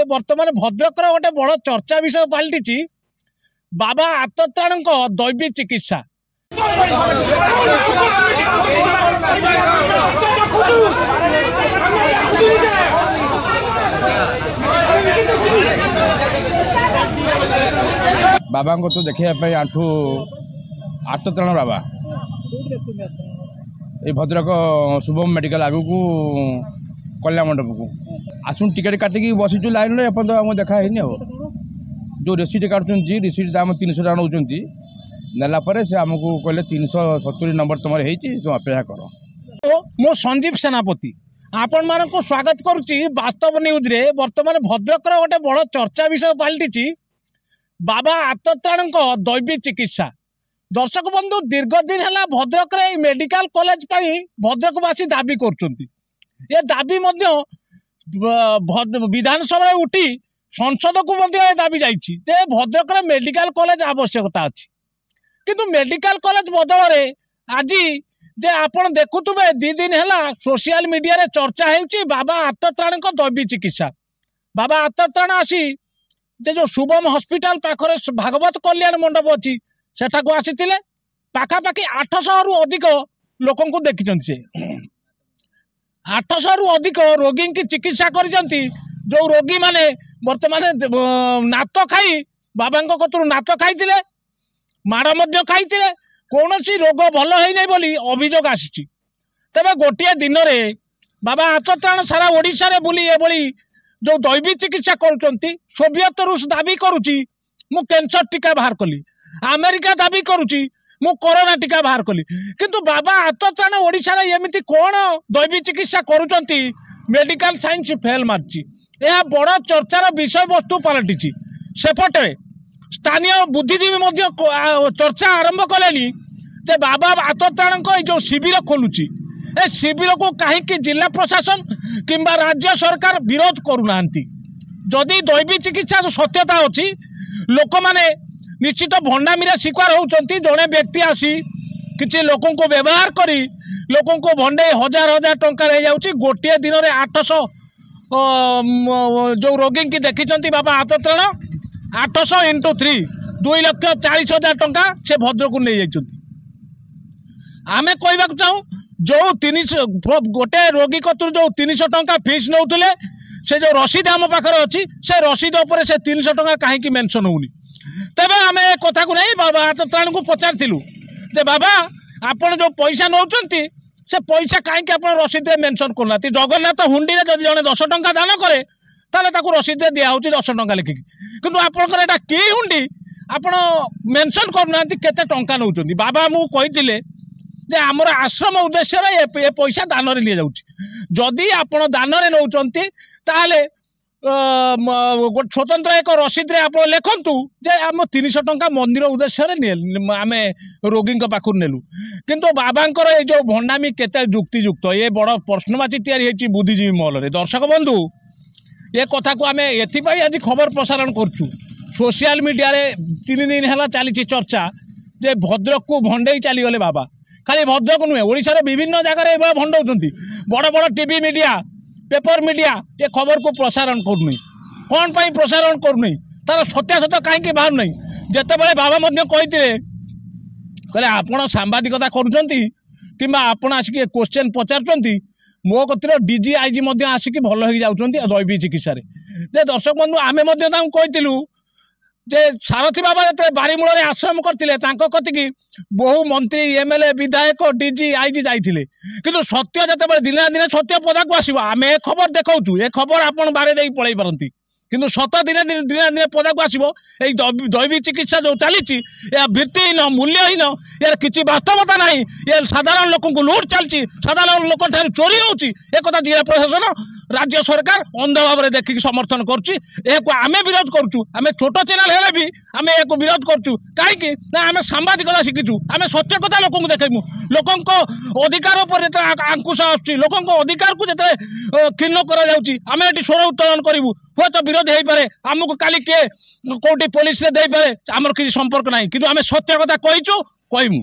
बर्तमान भद्रकर गोटे बड़ चर्चा विषय पलटि बाबा आतत्राण दैवी चिकित्सा। बाबा को तो देखा आठू आतत्राण बाबा ये भद्रक शुभम मेडिकल आगु को कल्याण मंडप को आसुन टिकेट काटिकी बसीचु लाइन में एपन तो देखा है जो रिसीट काटुं रिसीट दाम 300 टका नौ नेला से आमको कहले 370 नंबर तुम हो तुम अपेक्षा कर। मो संजीव सेनापति आपण मान को स्वागत करुच्ची वास्तव न्यूज रे। वर्तमान भद्रकर गोटे बड़ चर्चा विषय पलटि बाबा आतत्राण दैवी चिकित्सा। दर्शक बंधु दीर्घ दिन है भद्रक मेडिकल कॉलेज भद्रकवासी दाबी कर दाबी विधानसभा उठी संसद को दाबी जाइए भद्रक मेडिकल कॉलेज आवश्यकता अच्छी किंतु मेडिकल कॉलेज बदल में आज जे आपण देखुवे 2 दिन है सोशल मीडिया रे चर्चा हो बाबा आतत्राण दैवी चिकित्सा। बाबा आतत्राण आसी जो शुभम हॉस्पिटल पाखरे भागवत कल्याण मंडप अच्छी सेठाको आसीथिले पाखापाखि 800 रु अधिक लोकन को देखिछन से 800 रु अधिक रोगी की चिकित्सा करिसंती। जो रोगी माने वर्तमान नात खाई बाबांको कतुरु नात खाइथिले माड़ मध्य खाइथिले कौनसी रोग भल है नहीं बोली अभियोग आसी। तबे गोटे दिन में बाबा आतत्राण सारा ओडिशा रे बुली एभली जो दैवी चिकित्सा करुचंती। सोवियत रूस दाबी करुची मु कैंसर टीका बाहर कली, अमेरिका दाबी करुची मु कोरोना टीका बाहर कली, किंतु बाबा आतत्राण ओडिशा रे एमिति कोन दैवी चिकित्सा करुचंती मेडिकल साइंस फेल मारची। यह बड़ चर्चार विषय वस्तु पलटि सेपटे स्थानीय बुद्धिजीवी चर्चा आरंभ कले जे बाबा आतत्राण जो शिविर खोलुची ए शिविर को कहीं जिला प्रशासन किंबा राज्य सरकार विरोध करूना। जदि दैवी चिकित्सा सत्यता अच्छी लोक मैंने निश्चित भंडामीरा शिकार होती। जड़े व्यक्ति आसी किसी लोक को व्यवहार करी लोक को भंडे हजार हजार टंकार गोटे दिन में 800 जो रोगी की देखी बाबा आतत्राण 800 × 3 2,40,000 टंका से भद्रक नहीं जाइए। आमे कहवा चाहूँ जो 300 गोटे रोगी कतुर जो 300 टंका फीस नौले से जो रसीद आम पाखे अच्छी से रसीद उपर से 300 टंका कहीं मेंशन होनी। तबे आम कथा को नहीं बाबा आतत्राण को पचारू जे बाबा आपन जो पैसा नौकरी से पैसा कहीं आप रसीद मेंशन करना। जगन्नाथ हुंडी में जब जड़े 10 टंका दान करे ताले ताकू रसीद दिया 10 टंका लिखिकी किंतु आपंकर कि हुंडी आपण मेंशन करना केते टंका नौ। बाबा मुझे कही जे आमर आश्रम उद्देश्य ये पैसा दान रे लिए जाउची। जदि आपण दान रे नौचंती ताले स्वतंत्र एक रसीद रे आप लिखंतु जे आम 300 टंका मंदिर उद्देश्य रे आम रोगी पाखु नेलु। किंतु बाबांकर ये जो भंडामी केते जुक्तियुक्त ये बड़ प्रश्नवाची तैयारी होती बुद्धिजीवी महल रे। दर्शक बंधु ये कथा को आम एथिपाई आज खबर प्रसारण करचु सोशल मीडिया रे 3 दिन है चली चर्चा जे भद्रक को भंडे चलीगले बाबा। खाली भद्रक नुहे ओडिशार विभिन्न जगह भंडाउछंती बड़ बड़ टीवी मीडिया पेपर मीडिया ये खबर को प्रसारण करूनी। कौन पाई प्रसारण करूनी तार सत्यासत्य कहीं बाहर नहीं। जिते बड़े बाबा कहले आपण सांबादिकता करुँच कि आपण आसिक क्वेश्चन पचार मो कतिर डीजी आईजी आसिक भल हो जाऊँच दैवी चिकित्सा। दर्शक बंधु आमे कहलु जे सारथी बाबा जो बारीमूल आश्रम करते कतिकी बहु मंत्री एमएलए विधायक डीजी आईजी जाइए किंतु सत्य जो दिने दिने सत्य पदा को आसो आम ए खबर देखाऊँ ए खबर आप बारे दे पलि पारती किंतु सत दिने दिने पदा को आसो दैवी चिकित्सा जो चली भित्तिहीन मूल्यहीन यार किसी वास्तवता ना ये साधारण लोक लुट चलती साधारण लोक चोरी होता जिला प्रशासन राज्य सरकार अंध भाव में देखिक समर्थन करें विरोध करें छोट चैनल है भी आम एक विरोध करूँ कहीं आम सांबादिकता शिखीचु आम सत्य कथा लोक देखू लोक अधिकार पर आंकुश आसोक अधिकार को जो क्षीण करें स्वर उत्तोलन करूँ हूँ तो विरोध हो पाए आमको काली किए कौटी पुलिस दे पारे आमर किसी संपर्क ना कि आम सत्य कथा कहीचु कहमु।